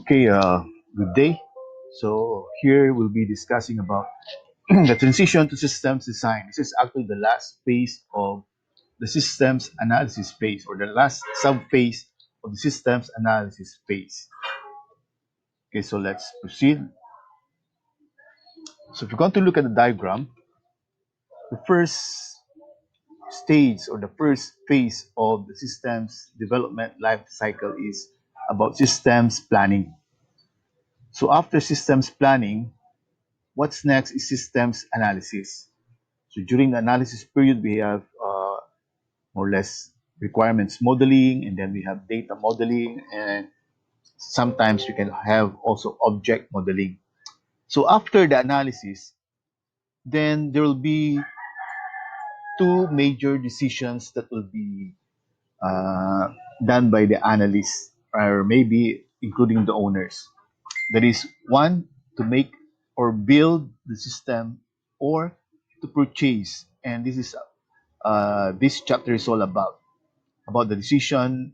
Okay, good day. So here we'll be discussing about the transition to systems design. This is actually the last phase of the systems analysis phase, or the last sub phase of the systems analysis phase. Okay, so let's proceed. So if you're going to look at the diagram, the first stage or the first phase of the systems development life cycle is about systems planning. So after systems planning, what's next is systems analysis. So during the analysis period, we have more or less requirements modeling, and then we have data modeling, and sometimes we can have also object modeling. So after the analysis, then there will be two major decisions that will be uh, done by the analysts, or maybe including the owners. That is, one, to make or build the system, or to purchase. And this chapter is all about the decision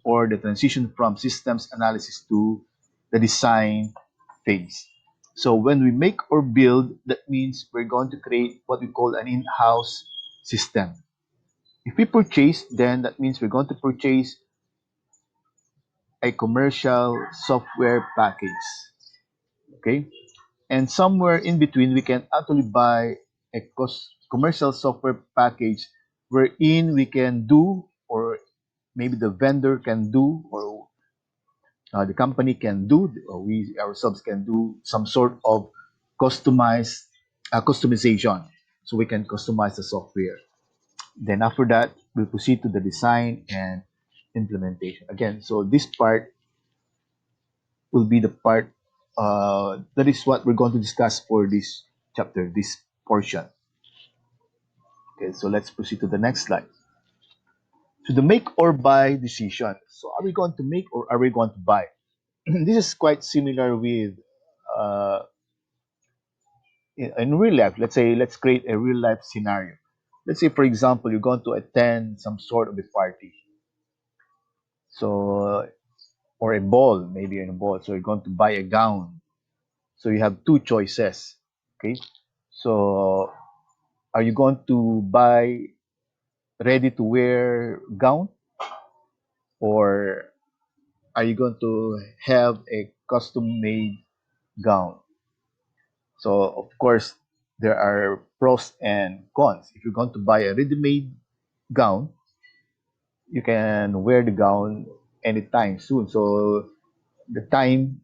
or the transition from systems analysis to the design phase. So when we make or build, that means we're going to create what we call an in-house system. If we purchase, then that means we're going to purchase a commercial software package. Okay? And somewhere in between, we can actually buy a commercial software package wherein we can do, or maybe the vendor can do, or the company can do, or we ourselves can do some sort of customized customization. So we can customize the software. Then after that, we'll proceed to the design and implementation. Again, so this part will be the part that is what we're going to discuss for this chapter, this portion. Okay, so let's proceed to the next slide. So the make or buy decision. So are we going to make or are we going to buy? This is quite similar with uh, in real life. Let's say let's create a real life scenario. Let's say, for example, you're going to attend some sort of a party. So or a ball, maybe in a ball. So you're going to buy a gown. So you have two choices. Okay. So are you going to buy ready to wear gown, or are you going to have a custom made gown? So of course there are pros and cons. If you're going to buy a ready made gown, you can wear the gown anytime soon. So the time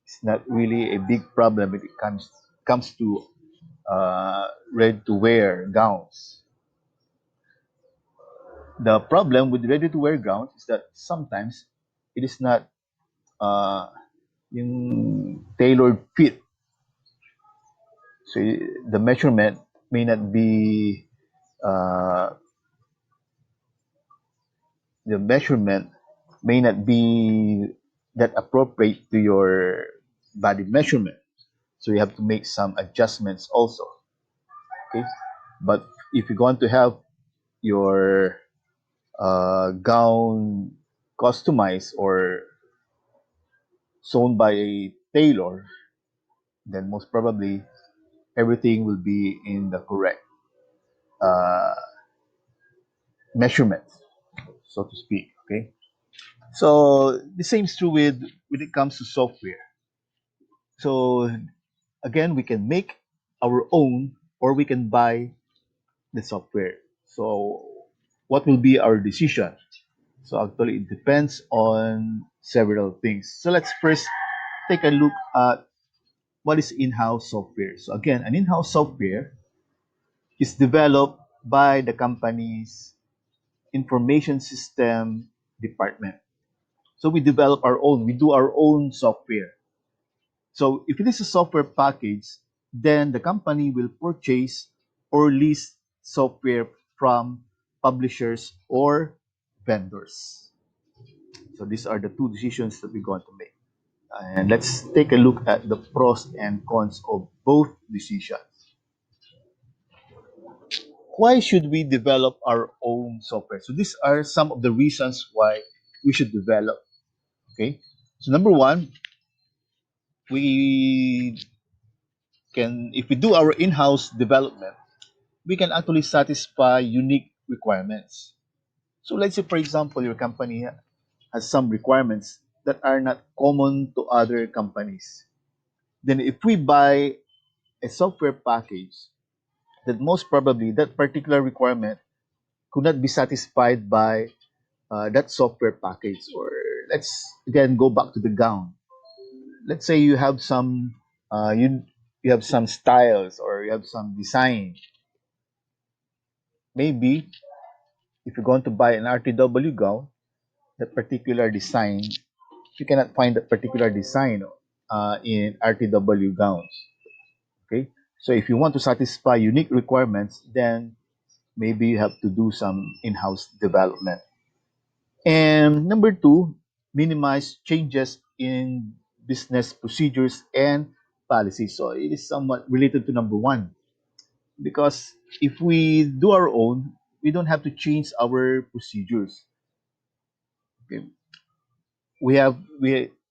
is not really a big problem when it comes to ready to wear gowns. The problem with ready to wear gowns is that sometimes it is not uh, yung tailored fit. So the measurement may not be uh, the measurement may not be that appropriate to your body measurement. So you have to make some adjustments also. Okay, but if you want to have your gown customized or sewn by a tailor, then most probably everything will be in the correct uh, measurement, so to speak. Okay, so the same is true with when it comes to software. So again, we can make our own or we can buy the software. So what will be our decision? So actually, it depends on several things. So let's first take a look at what is in-house software. So again, an in-house software is developed by the company's information system department. So we develop our own, we do our own software. So if it is a software package, then the company will purchase or lease software from publishers or vendors. So these are the two decisions that we're going to make. And let's take a look at the pros and cons of both decisions. Why should we develop our own software? So these are some of the reasons why we should develop. Okay. So number one, we can, if we do our in-house development, we can actually satisfy unique requirements. So let's say, for example, your company has some requirements that are not common to other companies. Then if we buy a software package, that most probably that particular requirement could not be satisfied by that software package. Or let's again go back to the gown. Let's say you have some you have some styles or you have some design. Maybe if you're going to buy an RTW gown, that particular design, you cannot find that particular design in RTW gowns. Okay, so if you want to satisfy unique requirements, then maybe you have to do some in-house development. And number two, minimize changes in business procedures and policies. So it is somewhat related to number one, because if we do our own, we don't have to change our procedures. Okay? We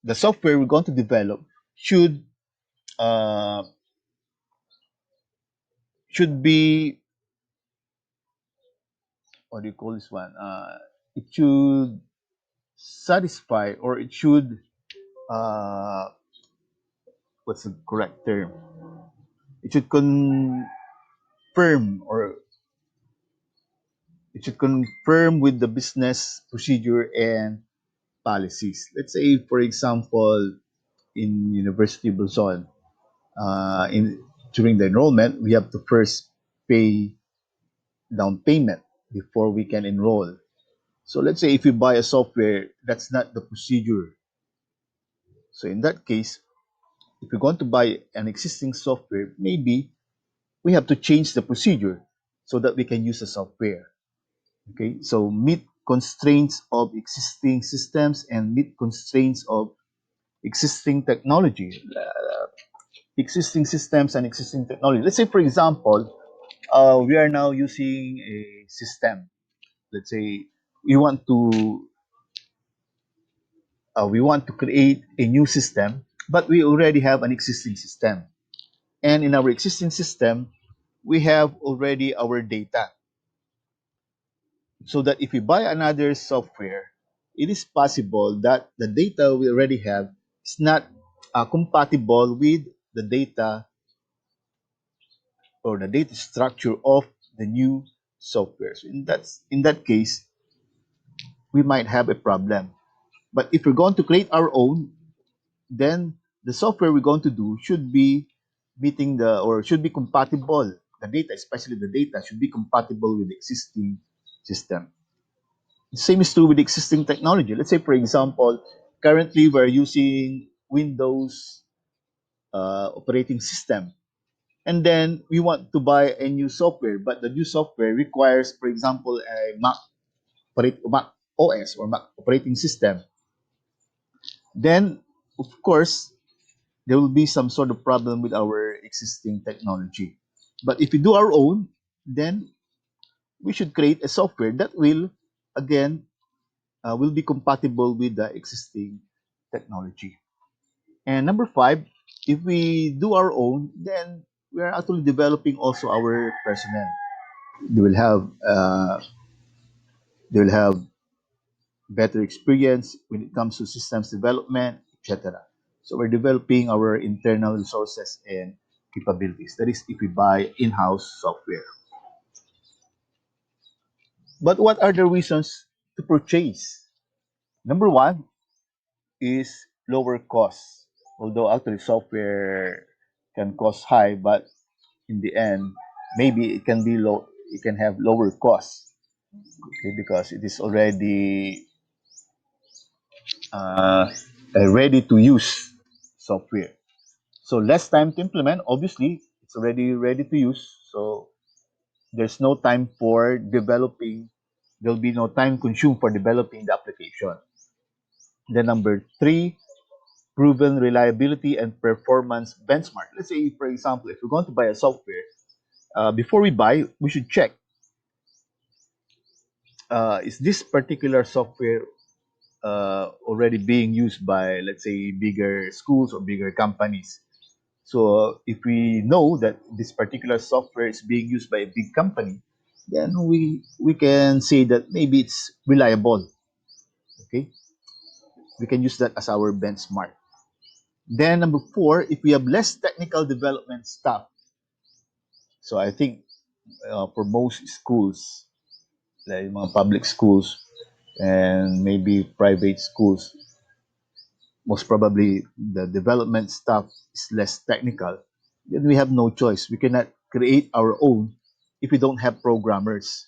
the software we're going to develop should uh, should be, what do you call this one? It should satisfy, or it should uh, what's the correct term? It should confirm, or it should confirm with the business procedure and policies. Let's say, for example, in University of Luzon, in during the enrollment, we have to first pay down payment before we can enroll. So let's say if you buy a software, that's not the procedure. So in that case, if you're going to buy an existing software, maybe we have to change the procedure so that we can use the software. Okay, so meet constraints of existing systems and meet constraints of existing technology, existing systems and existing technology. Let's say, for example, we are now using a system. Let's say we want to we want to create a new system, but we already have an existing system. And in our existing system, we have already our data. So that if we buy another software, it is possible that the data we already have is not compatible with the data or the data structure of the new software. So in that case, we might have a problem. But if we're going to create our own, then the software we're going to do should be meeting the, or should be compatible. The data, especially the data, should be compatible with the existing system. The same is true with existing technology. Let's say, for example, currently we're using Windows operating system, and then we want to buy a new software, but the new software requires, for example, a Mac OS or Mac operating system. Then, of course, there will be some sort of problem with our existing technology. But if we do our own, then we should create a software that will, again, will be compatible with the existing technology. And number five, if we do our own, then we are actually developing also our personnel. They will have they will have better experience when it comes to systems development, etc. So we're developing our internal resources and capabilities. That is, if we buy in-house software. But what are the reasons to purchase? Number one is lower costs. Although actually software can cost high, but in the end, maybe it can be low. It can have lower costs, okay, because it is already uh, a ready-to-use software. So less time to implement. Obviously, it's already ready to use. So there's no time for developing. There'll be no time consumed for developing the application. Then number three, proven reliability and performance benchmark. Let's say, for example, if we're going to buy a software, before we buy, we should check, is this particular software already being used by, let's say, bigger schools or bigger companies. So if we know that this particular software is being used by a big company, then we can say that maybe it's reliable. Okay, we can use that as our benchmark. Then number four, if we have less technical development staff, so I think for most schools, like mga public schools and maybe private schools, most probably the development staff is less technical, then we have no choice. We cannot create our own if we don't have programmers.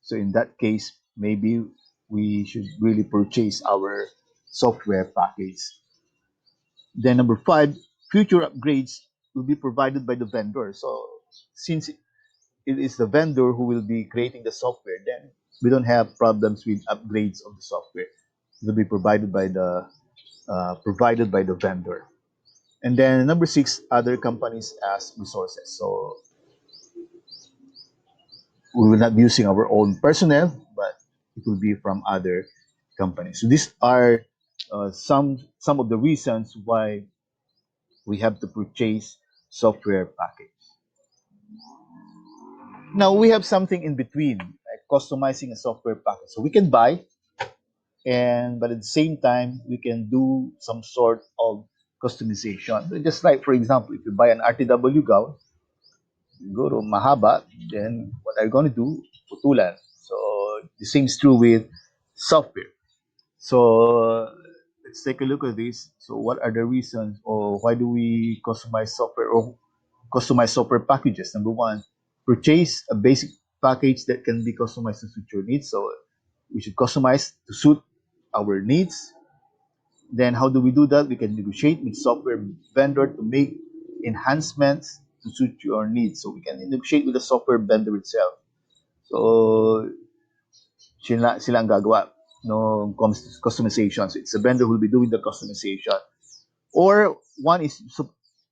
So in that case, maybe we should really purchase our software package. Then number five, future upgrades will be provided by the vendor. So since it is the vendor who will be creating the software, then we don't have problems with upgrades of the software. It will be provided by the vendor. And then number six, other companies as resources. So we will not be using our own personnel, but it will be from other companies. So these are some of the reasons why we have to purchase software package. Now we have something in between, like customizing a software package. So we can buy, and but at the same time we can do some sort of customization. So just like for example, if you buy an RTW gown, you go to Mahaba, then what are you going to do? Putulan. So the same is true with software. So let's take a look at this. So what are the reasons, or why do we customize software or customize software packages? Number one, purchase a basic package that can be customized to suit your needs. So we should customize to suit our needs. Then how do we do that? We can negotiate with software vendor to make enhancements to suit your needs. So we can negotiate with the software vendor itself. So sila ang gagawa no customization. So it's the vendor who will be doing the customization. Or one is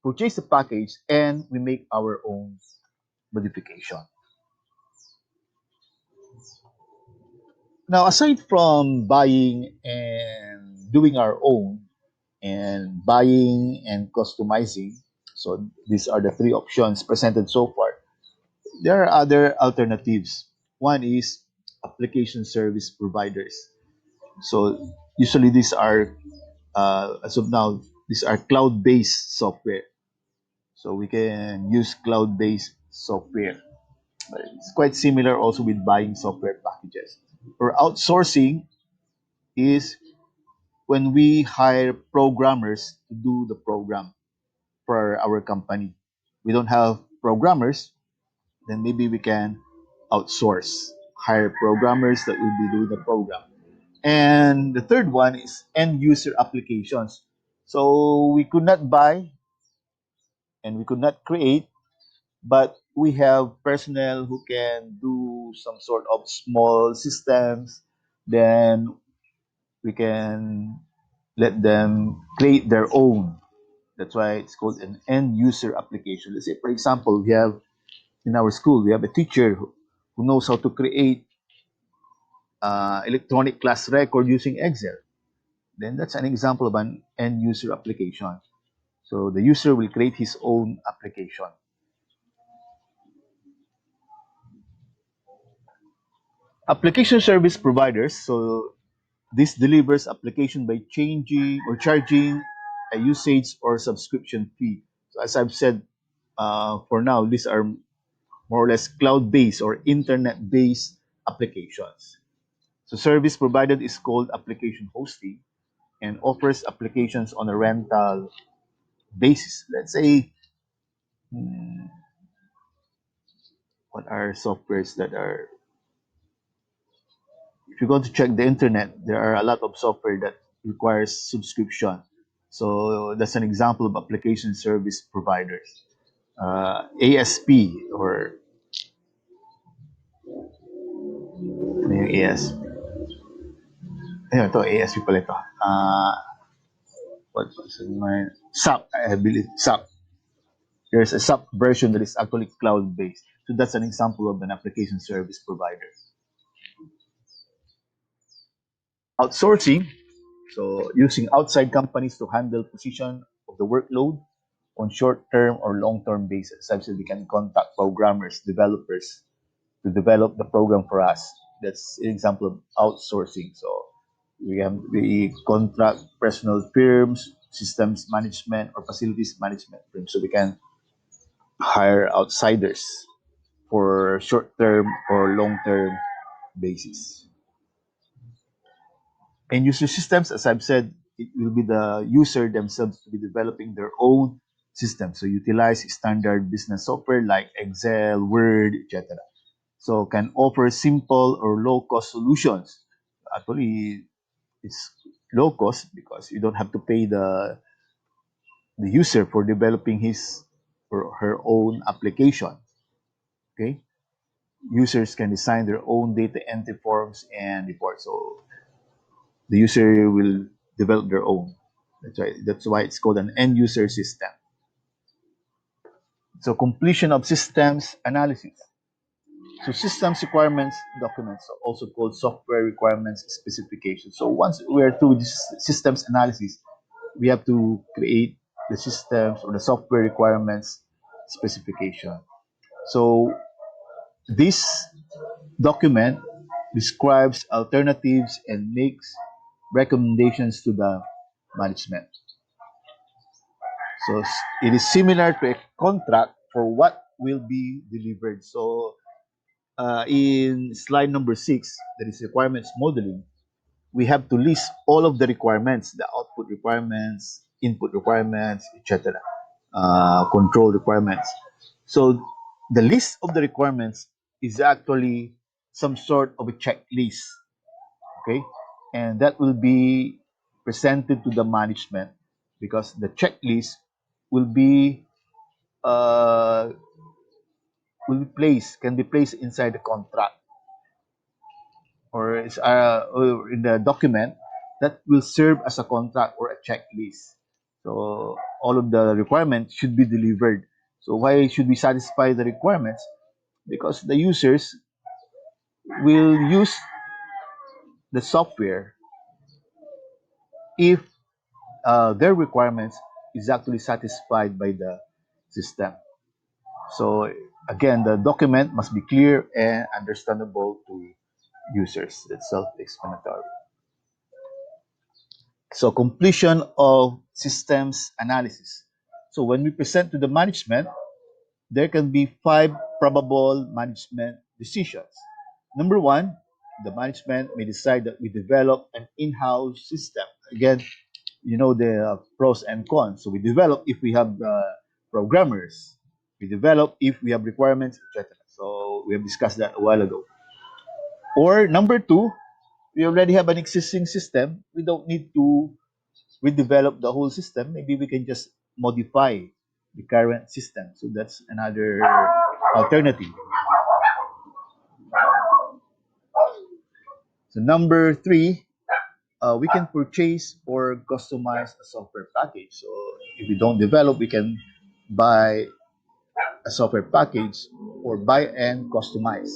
purchase the package and we make our own modification. Now, aside from buying and doing our own and buying and customizing, so these are the three options presented so far. There are other alternatives. One is application service providers. So usually these are, as of now, these are cloud-based software. So we can use cloud-based software. But it's quite similar also with buying software packages. Or outsourcing is when we hire programmers to do the program for our company. We don't have programmers, then maybe we can outsource, hire programmers that will be doing the program. And the third one is end user applications. So we could not buy and we could not create, but we have personnel who can do some sort of small systems. Then we can let them create their own. That's why it's called an end user application. Let's say, for example, we have in our school, we have a teacher who knows how to create electronic class record using Excel. Then that's an example of an end user application. So the user will create his own application. Application service providers. So this delivers application by changing or charging a usage or subscription fee. So as I've said, for now, these are more or less cloud-based or internet-based applications. So service provided is called application hosting and offers applications on a rental basis. Let's say, what are softwares that are, if you go to check the internet, there are a lot of software that requires subscription. So that's an example of application service providers. ASP or ano yung ASP? Ayun, ito, ASP pala ito. What was it? My SAP, I believe, SAP. There's a SAP version that is actually cloud-based. So that's an example of an application service provider. Outsourcing. So using outside companies to handle position of the workload on short-term or long-term basis. Such that we can contact programmers, developers to develop the program for us. That's an example of outsourcing. So we contract personal firms, systems management, or facilities management firms, so we can hire outsiders for short-term or long-term basis. And user systems, as I've said, it will be the user themselves to be developing their own system. So utilize standard business software like Excel, Word, etc. So can offer simple or low cost solutions. Actually, it's low cost because you don't have to pay the user for developing his or her own application. Okay, users can design their own data entry forms and reports. So the user will develop their own. That's right. That's why it's called an end user system. So completion of systems analysis. So systems requirements documents are also called software requirements specifications. So once we are through this systems analysis, we have to create the systems or the software requirements specification. So this document describes alternatives and makes recommendations to the management. So it is similar to a contract for what will be delivered. So in slide number 6, that is requirements modeling, we have to list all of the requirements, the output requirements, input requirements, etc., control requirements. So the list of the requirements is actually some sort of a checklist, okay? And that will be presented to the management because the checklist will be uh, can be placed inside the contract or in the document that will serve as a contract or a checklist. So all of the requirements should be delivered. So why should we satisfy the requirements? Because the users will use the software if their requirements is actually satisfied by the system. So again, the document must be clear and understandable to users. It's self-explanatory. So completion of systems analysis. So when we present to the management, there can be 5 probable management decisions. Number one, the management may decide that we develop an in-house system. Again, you know the pros and cons. So we develop if we have programmers. We develop if we have requirements, etc. So we have discussed that a while ago. Or number two, we already have an existing system. We don't need to redevelop the whole system. Maybe we can just modify the current system. So that's another alternative. So number three, we can purchase or customize a software package. So if we don't develop, we can buy a software package or buy and customize.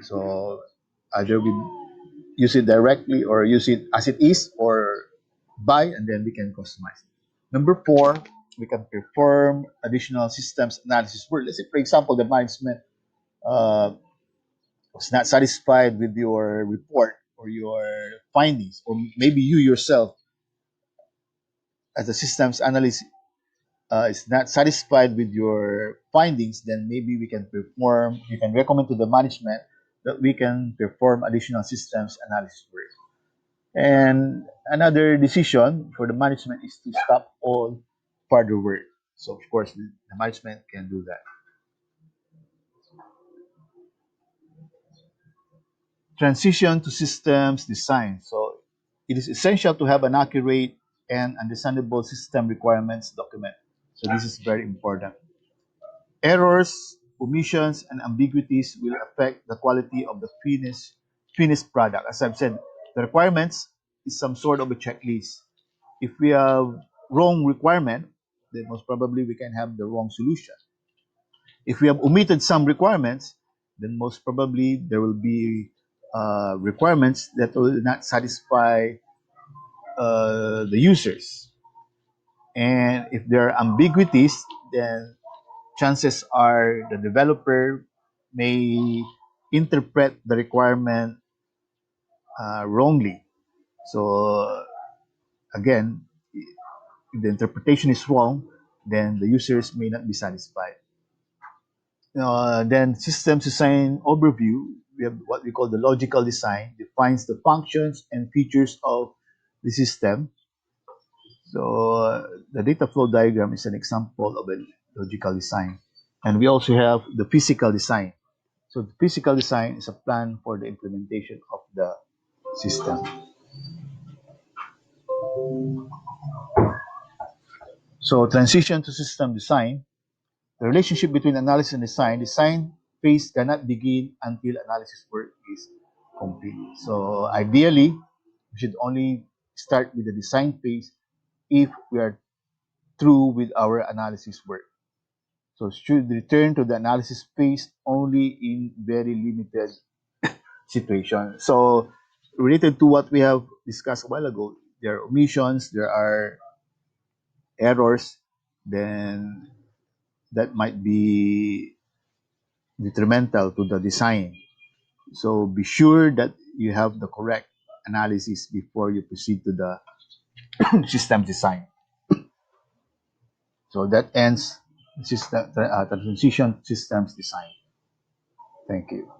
So either we use it directly or use it as it is or buy and then we can customize it. Number four, we can perform additional systems analysis work. Let's say, for example, the management uh, was not satisfied with your report or your findings, or maybe you yourself as a systems analyst is not satisfied with your findings, then maybe you can recommend to the management that we can perform additional systems analysis work. And another decision for the management is to stop all further work. So, of course, the management can do that. Transition to systems design. So, it is essential to have an accurate and understandable system requirements document. So, this is very important. Errors, omissions, and ambiguities will affect the quality of the finished product. As I've said, the requirements is some sort of a checklist. If we have wrong requirement, then most probably we can have the wrong solution. If we have omitted some requirements, then most probably there will be requirements that will not satisfy the users. And if there are ambiguities, then chances are the developer may interpret the requirement wrongly. So again, if the interpretation is wrong, then the users may not be satisfied. Then systems design overview, we have what we call the logical design, defines the functions and features of the system. So the data flow diagram is an example of a logical design. And we also have the physical design. So the physical design is a plan for the implementation of the system. So transition to system design, the relationship between analysis and design phase cannot begin until analysis work is complete. So ideally, we should only start with the design phase if we are through with our analysis work. So should return to the analysis phase only in very limited situations. So related to what we have discussed a while ago, there are omissions, there are errors, then that might be detrimental to the design. So be sure that you have the correct analysis before you proceed to the system design. So that ends the transition systems design. Thank you.